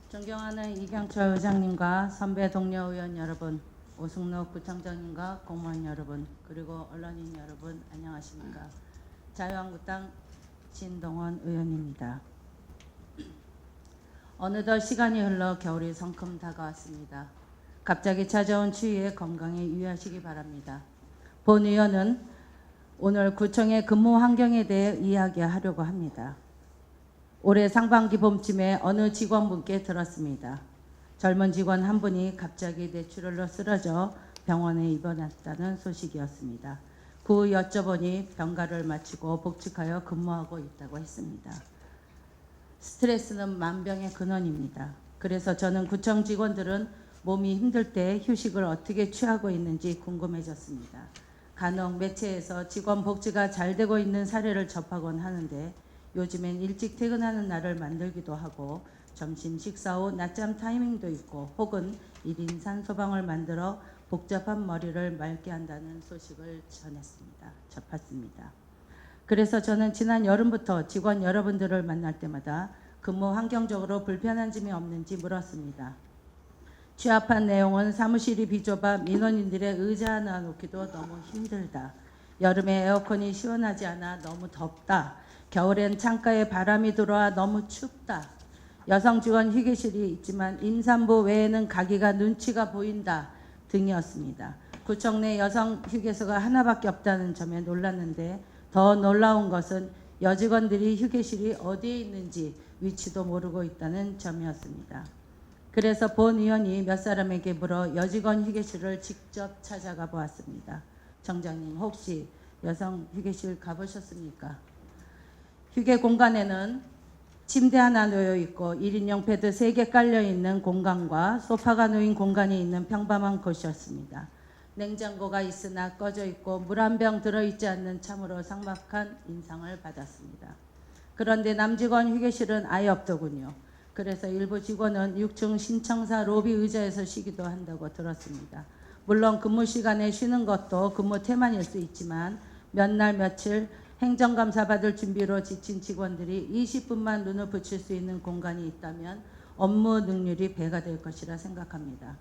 존경하는 이경철 의장님과 선배 동료 의원 여러분, 오승록 구청장님과 공무원 여러분, 그리고 언론인 여러분, 안녕하십니까. 자유한국당 신동원 의원입니다. 어느덧 시간이 흘러 겨울이 성큼 다가왔습니다. 갑자기 찾아온 추위에 건강에 유의하시기 바랍니다. 본 의원은 오늘 구청의 근무 환경에 대해 이야기하려고 합니다. 올해 상반기 봄쯤에 어느 직원분께 들었습니다. 젊은 직원 한 분이 갑자기 뇌출혈로 쓰러져 병원에 입원했다는 소식이었습니다. 그 후 여쭤보니 병가를 마치고 복직하여 근무하고 있다고 했습니다. 스트레스는 만병의 근원입니다. 그래서 저는 구청 직원들은 몸이 힘들 때 휴식을 어떻게 취하고 있는지 궁금해졌습니다. 간혹 매체에서 직원 복지가 잘 되고 있는 사례를 접하곤 하는데 요즘엔 일찍 퇴근하는 날을 만들기도 하고 점심 식사 후 낮잠 타이밍도 있고 혹은 1인 산소방을 만들어 복잡한 머리를 맑게 한다는 소식을 접했습니다. 그래서 저는 지난 여름부터 직원 여러분들을 만날 때마다 근무 환경적으로 불편한 점이 없는지 물었습니다. 취합한 내용은 사무실이 비좁아 민원인들의 의자 하나 놓기도 너무 힘들다. 여름에 에어컨이 시원하지 않아 너무 덥다. 겨울엔 창가에 바람이 들어와 너무 춥다. 여성 직원 휴게실이 있지만 임산부 외에는 가기가 눈치가 보인다 등이었습니다. 구청 내 여성 휴게소가 하나밖에 없다는 점에 놀랐는데 더 놀라운 것은 여직원들이 휴게실이 어디에 있는지 위치도 모르고 있다는 점이었습니다. 그래서 본 의원이 몇 사람에게 물어 여직원 휴게실을 직접 찾아가 보았습니다. 정장님 혹시 여성 휴게실 가보셨습니까? 휴게 공간에는 침대 하나 놓여 있고 1인용 패드 3개 깔려 있는 공간과 소파가 놓인 공간이 있는 평범한 곳이었습니다. 냉장고가 있으나 꺼져 있고 물 한 병 들어있지 않는 참으로 삭막한 인상을 받았습니다. 그런데 남직원 휴게실은 아예 없더군요. 그래서 일부 직원은 6층 신청사 로비 의자에서 쉬기도 한다고 들었습니다. 물론 근무 시간에 쉬는 것도 근무 태만일 수 있지만 몇 날 며칠 행정감사 받을 준비로 지친 직원들이 20분만 눈을 붙일 수 있는 공간이 있다면 업무 능률이 배가 될 것이라 생각합니다.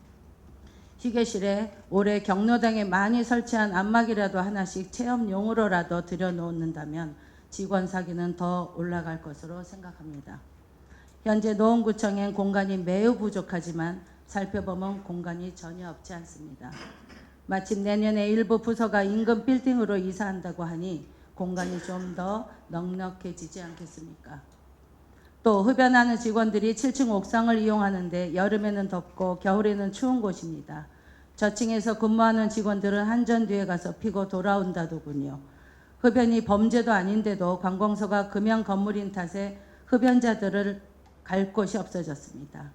휴게실에 올해 경로당에 많이 설치한 안막이라도 하나씩 체험용으로라도 들여놓는다면 직원 사기는 더 올라갈 것으로 생각합니다. 현재 노원구청엔 공간이 매우 부족하지만 살펴보면 공간이 전혀 없지 않습니다. 마침 내년에 일부 부서가 인근 빌딩으로 이사한다고 하니 공간이 좀 더 넉넉해지지 않겠습니까? 또 흡연하는 직원들이 7층 옥상을 이용하는데 여름에는 덥고 겨울에는 추운 곳입니다. 저층에서 근무하는 직원들은 한전 뒤에 가서 피고 돌아온다더군요. 흡연이 범죄도 아닌데도 관공서가 금연 건물인 탓에 흡연자들을 갈 곳이 없어졌습니다.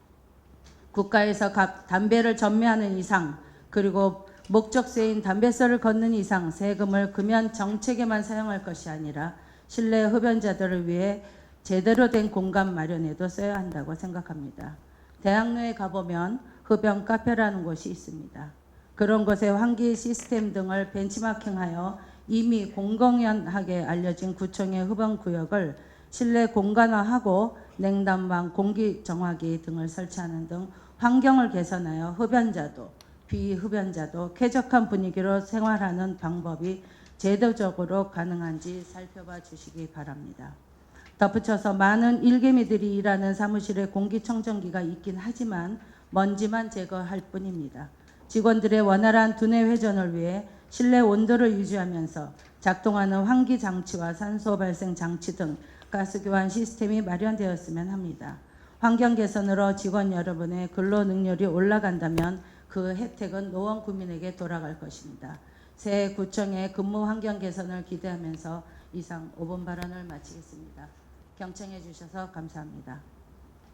국가에서 담배를 전매하는 이상 그리고 목적세인 담배세를 걷는 이상 세금을 금연 정책에만 사용할 것이 아니라 실내 흡연자들을 위해 제대로 된 공간 마련에도 써야 한다고 생각합니다. 대학로에 가보면 흡연 카페라는 곳이 있습니다. 그런 곳의 환기 시스템 등을 벤치마킹하여 이미 공공연하게 알려진 구청의 흡연 구역을 실내 공간화하고 냉난방, 공기 정화기 등을 설치하는 등 환경을 개선하여 흡연자도 비흡연자도 쾌적한 분위기로 생활하는 방법이 제도적으로 가능한지 살펴봐 주시기 바랍니다. 덧붙여서 많은 일개미들이 일하는 사무실에 공기청정기가 있긴 하지만 먼지만 제거할 뿐입니다. 직원들의 원활한 두뇌 회전을 위해 실내 온도를 유지하면서 작동하는 환기 장치와 산소 발생 장치 등 가스 교환 시스템이 마련되었으면 합니다. 환경 개선으로 직원 여러분의 근로 능률이 올라간다면 그 혜택은 노원 구민에게 돌아갈 것입니다. 새 구청의 근무 환경 개선을 기대하면서 이상 5분 발언을 마치겠습니다. 경청해 주셔서 감사합니다.